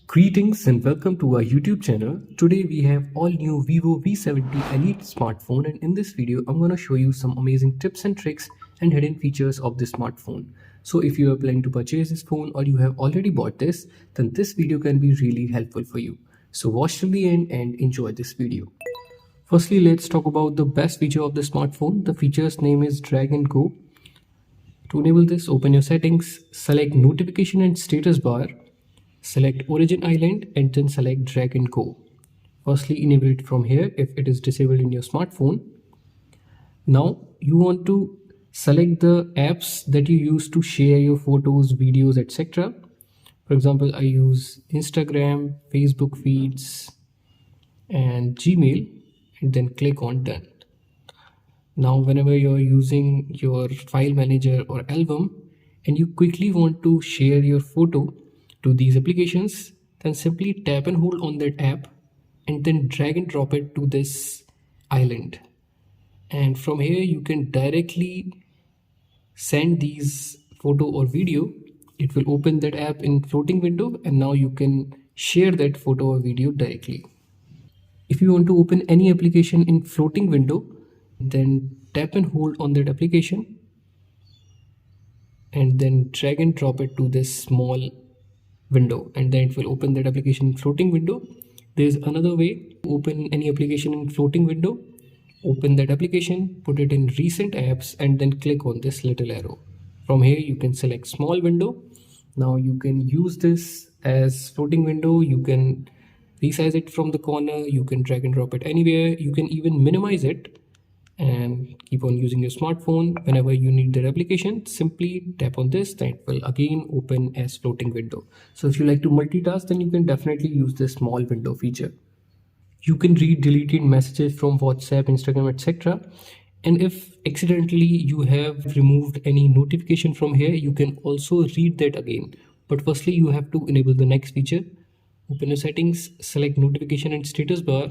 Greetings and welcome to our YouTube channel. Today we have all new Vivo V70 Elite smartphone, and in this video I'm going to show you some amazing tips and tricks and hidden features of this smartphone. So if you are planning to purchase this phone or you have already bought this, then this video can be really helpful for you. So watch till the end and enjoy this video. Firstly, let's talk about the best feature of the smartphone. The feature's name is Drag and Go. To enable this, open your settings, select notification and status bar, select Origin Island and then select Drag and Go. Firstly, enable it from here if it is disabled in your smartphone. Now you want to select the apps that you use to share your photos, videos, etc. For example, I use Instagram, Facebook feeds and Gmail, and then click on Done. Now whenever you're using your file manager or album and you quickly want to share your photo to these applications, then simply tap and hold on that app and then drag and drop it to this island. And from here you can directly send these photo or video. It will open that app in floating window and now you can share that photo or video directly. If you want to open any application in floating window, then tap and hold on that application and then drag and drop it to this small window, and then it will open that application in floating window. There's another way to open any application in floating window. Open that application, put it in recent apps and then click on this little arrow. From here you can select small window. Now you can use this as floating window. You can resize it from the corner, you can drag and drop it anywhere, you can even minimize it and keep on using your smartphone. Whenever you need that application, simply tap on this, then it will again open as floating window. So if you like to multitask, then you can definitely use this small window feature. You can read deleted messages from WhatsApp, Instagram, etc. And if accidentally you have removed any notification from here, you can also read that again. But firstly, you have to enable the next feature. Open your settings, select notification and status bar,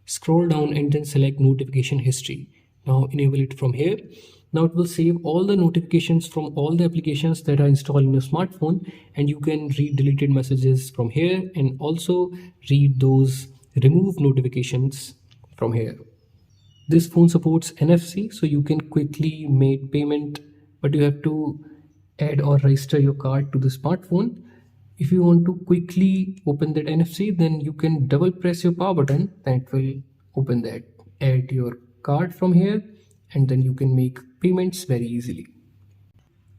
scroll down and then select notification history. Now enable it from here. Now it will save all the notifications from all the applications that are installed in your smartphone, and you can read deleted messages from here and also read those removed notifications from here. This phone supports NFC, so you can quickly make payment, but you have to add or register your card to the smartphone. If you want to quickly open that NFC, then you can double press your power button, then it will open that. Add your card from here and then you can make payments very easily.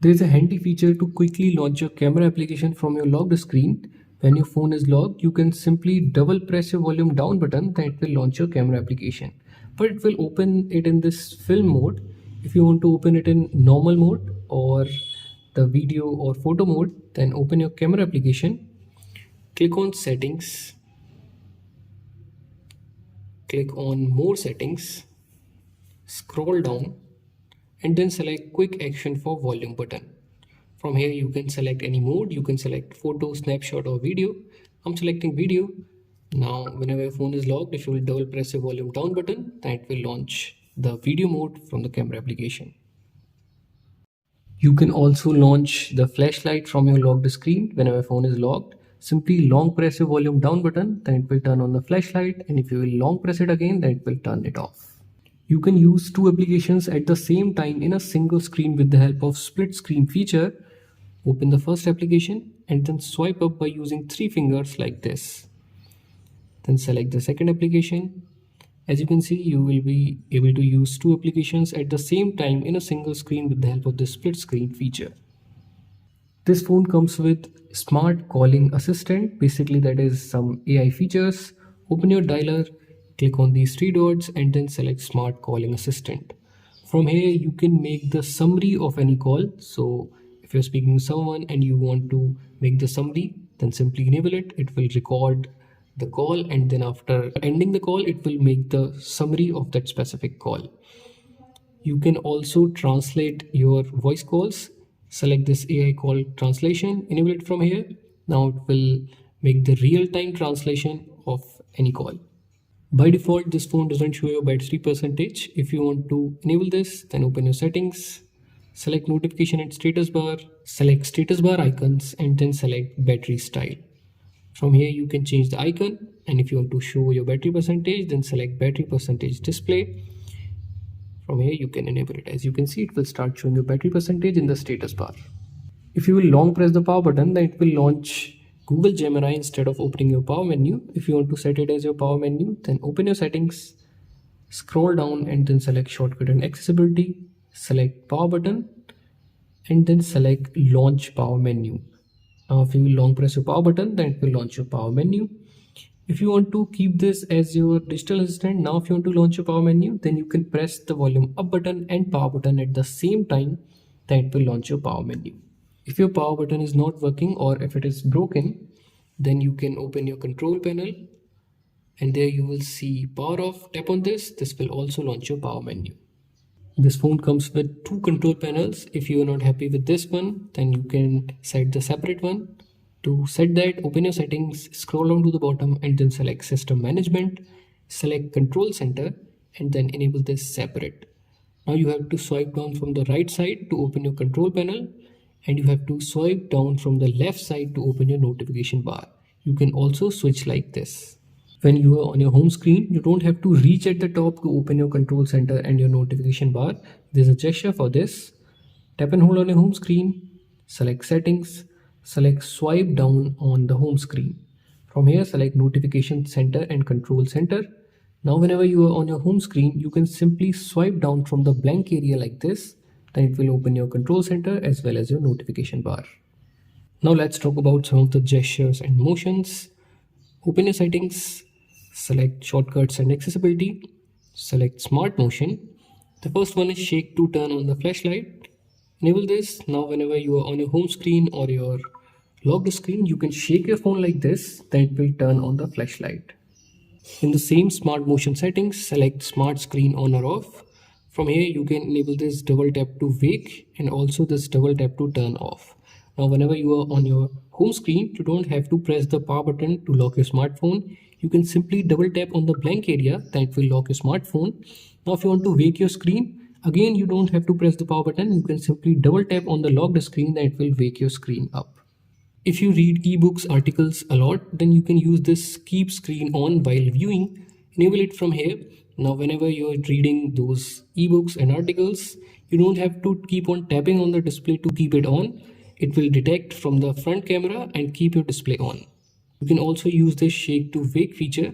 There is a handy feature to quickly launch your camera application from your locked screen. When your phone is locked, you can simply double press your volume down button, then it will launch your camera application. But it will open it in this film mode. If you want to open it in normal mode or the video or photo mode, then open your camera application, click on settings, click on more settings, scroll down and then select quick action for volume button. From here you can select any mode. You can select photo, snapshot or video. I'm selecting video. Now whenever your phone is locked, if you will double press your volume down button, then it will launch the video mode from the camera application. You can also launch the flashlight from your locked screen. Whenever your phone is locked, simply long press your volume down button, then it will turn on the flashlight, and if you will long press it again, then it will turn it off. You can use two applications at the same time in a single screen with the help of split screen feature. Open the first application and then swipe up by using 3 fingers like this. Then select the second application. As you can see, you will be able to use two applications at the same time in a single screen with the help of the split screen feature. This phone comes with smart calling assistant. Basically that is some AI features. Open your dialer, click on these 3 dots and then select smart calling assistant. From here you can make the summary of any call. So if you're speaking to someone and you want to make the summary, then simply enable it. It will record the call and then after ending the call, it will make the summary of that specific call. You can also translate your voice calls. Select this AI call translation, enable it from here. Now it will make the real-time translation of any call. By default, this phone doesn't show your battery percentage. If you want to enable this, then open your settings, select notification and status bar, select status bar icons and then select battery style. From here you can change the icon, and if you want to show your battery percentage, then select battery percentage display. From here you can enable it. As you can see, it will start showing your battery percentage in the status bar. If you will long press the power button, then it will launch Google Gemini instead of opening your power menu. If you want to set it as your power menu, then open your settings, scroll down and then select shortcut and accessibility, select power button and then select launch power menu. Now if you will long press your power button, then it will launch your power menu. If you want to keep this as your digital assistant, now if you want to launch your power menu, then you can press the volume up button and power button at the same time, then it will launch your power menu. If your power button is not working or if it is broken, then you can open your control panel and there you will see power off. Tap on this. This will also launch your power menu. This phone comes with two control panels. If you are not happy with this one, then you can set the separate one. To set that, open your settings, scroll down to the bottom and then select system management, select control center and then enable this separate. Now you have to swipe down from the right side to open your control panel and you have to swipe down from the left side to open your notification bar. You can also switch like this. When you are on your home screen, you don't have to reach at the top to open your control center and your notification bar. There's a gesture for this. Tap and hold on your home screen, select settings, select swipe down on the home screen. From here, select notification center and control center. Now whenever you are on your home screen, you can simply swipe down from the blank area like this. Then it will open your control center as well as your notification bar. Now let's talk about some of the gestures and motions. Open your settings, select shortcuts and accessibility, select smart motion. The first one is shake to turn on the flashlight. Enable this. Now whenever you are on your home screen or your locked screen, you can shake your phone like this, then it will turn on the flashlight. In the same smart motion settings, select smart screen on or off. From here you can enable this double tap to wake and also this double tap to turn off. Now whenever you are on your home screen, you don't have to press the power button to lock your smartphone. You can simply double tap on the blank area, that will lock your smartphone. Now if you want to wake your screen, again you don't have to press the power button. You can simply double tap on the locked screen, that will wake your screen up. If you read ebooks, articles a lot, then you can use this keep screen on while viewing. Enable it from here. Now whenever you're reading those ebooks and articles, you don't have to keep on tapping on the display to keep it on. It will detect from the front camera and keep your display on. You can also use this shake to wake feature.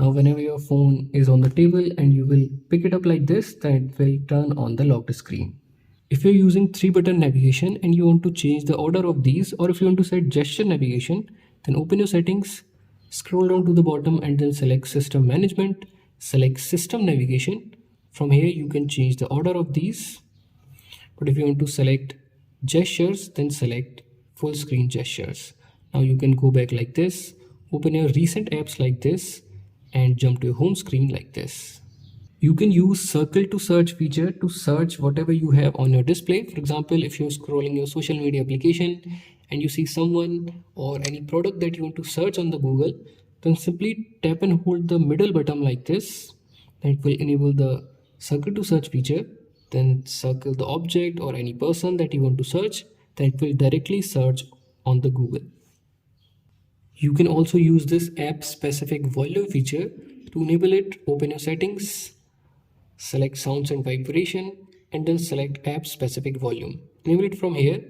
Now whenever your phone is on the table and you will pick it up like this, then it will turn on the locked screen. If you're using 3-button navigation and you want to change the order of these, or if you want to set gesture navigation, then open your settings, scroll down to the bottom and then select system management, select system navigation. From here you can change the order of these. But if you want to select gestures, then select full screen gestures. Now you can go back like this, open your recent apps like this and jump to your home screen like this. You can use circle to search feature to search whatever you have on your display. For example, if you're scrolling your social media application and you see someone or any product that you want to search on the Google, then simply tap and hold the middle button like this. That will enable the circle to search feature. Then circle the object or any person that you want to search. That will directly search on the Google. You can also use this app specific volume feature. To enable it, open your settings, select sounds and vibration and then select app specific volume. Enable it from here.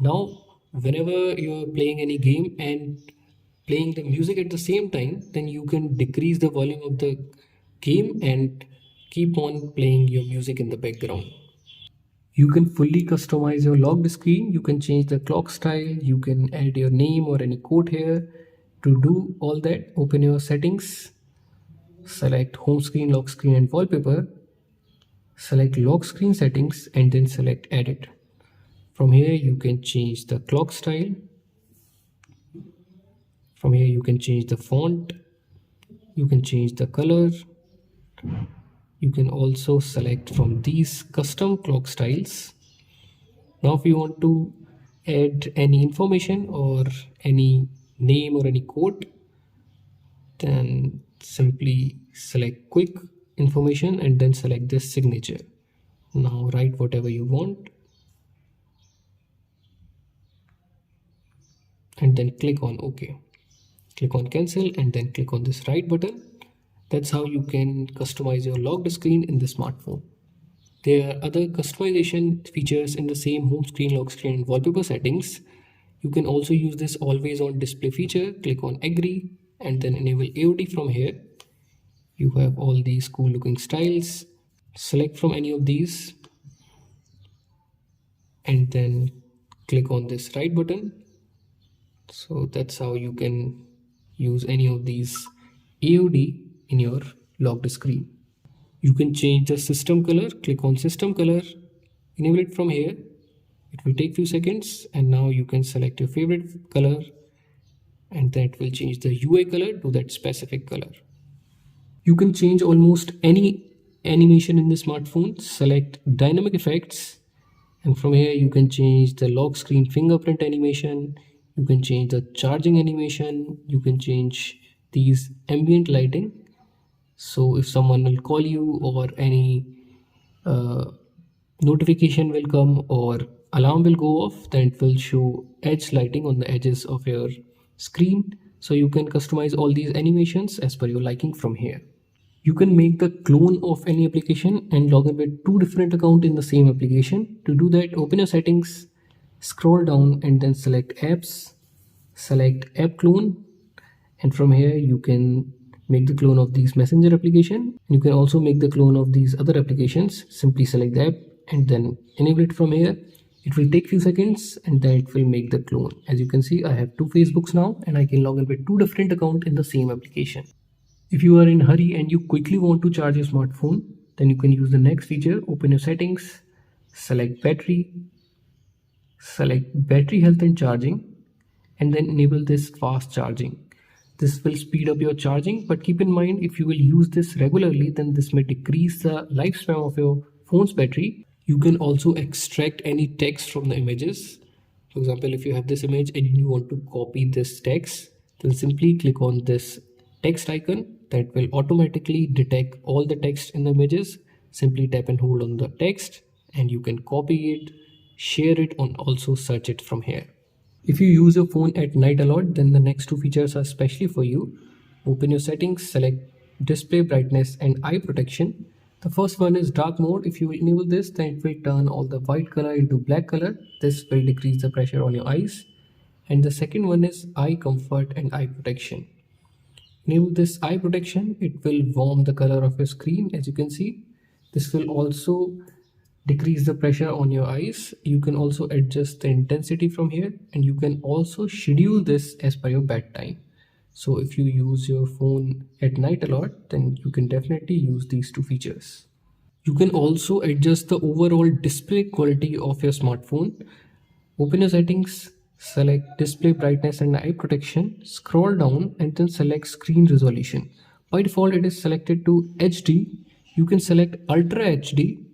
Now whenever you're playing any game and playing the music at the same time, then you can decrease the volume of the game and keep on playing your music in the background. You can fully customize your locked screen. You can change the clock style. You can add your name or any code here. To do all that, open your settings, select home screen, lock screen and wallpaper. Select lock screen settings and then select edit. From here you can change the clock style. From here you can change the font. You can change the color. You can also select from these custom clock styles. Now if you want to add any information or any name or any code, then simply select quick information and then select this signature. Now write whatever you want and then click on OK. Click on cancel and then click on this right button. That's how you can customize your locked screen in the smartphone. There are other customization features in the same home screen, lock screen and wallpaper settings. You can also use this always on display feature. Click on agree and then enable AOD from here. You have all these cool looking styles. Select from any of these and then click on this right button. So that's how you can use any of these AOD in your locked screen. You can change the system color. Click on system color, enable it from here. It will take few seconds and now you can select your favorite color and that will change the UI color to that specific color. You can change almost any animation in the smartphone. Select dynamic effects and from here you can change the lock screen fingerprint animation. You can change the charging animation. You can change these ambient lighting. So if someone will call you or any notification will come or alarm will go off, then it will show edge lighting on the edges of your screen. So you can customize all these animations as per your liking from here. You can make the clone of any application and log in with two different accounts in the same application. To do that, open your settings, scroll down and then select apps, select app clone, and from here you can make the clone of these messenger application. You can also make the clone of these other applications. Simply select the app and then enable it from here. It will take few seconds and then it will make the clone. As you can see, I have two Facebooks now and I can log in with two different accounts in the same application. If you are in a hurry and you quickly want to charge your smartphone, then you can use the next feature. Open your settings, select battery, select battery health and charging, and then enable this fast charging. This will speed up your charging, but keep in mind if you will use this regularly, then this may decrease the lifespan of your phone's battery. You can also extract any text from the images. For example, if you have this image and you want to copy this text, then simply click on this text icon. That will automatically detect all the text in the images. Simply tap and hold on the text and you can copy it, share it, and also search it from here. If you use your phone at night a lot, then the next two features are specially for you. Open your settings, select display brightness and eye protection. The first one is dark mode. If you enable this, then it will turn all the white color into black color. This will decrease the pressure on your eyes. And the second one is eye comfort and eye protection. Enable this eye protection, it will warm the color of your screen. As you can see, this will also decrease the pressure on your eyes. You can also adjust the intensity from here and you can also schedule this as per your bedtime. So if you use your phone at night a lot, then you can definitely use these two features. You can also adjust the overall display quality of your smartphone. Open your settings, select display brightness and eye protection, scroll down and then select screen resolution. By default it is selected to HD. You can select Ultra HD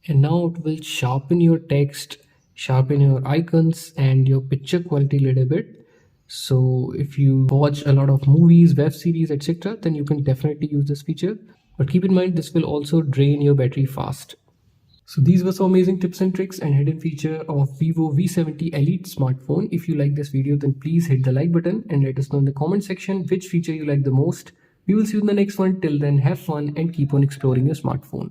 and now it will sharpen your text, sharpen your icons and your picture quality a little bit. So if you watch a lot of movies, web series, etc., then you can definitely use this feature. But keep in mind this will also drain your battery fast. So these were some amazing tips and tricks and hidden feature of Vivo V70 Elite smartphone. If you like this video, then please hit the like button and let us know in the comment section which feature you like the most. We will see you in the next one. Till then, have fun and keep on exploring your smartphone.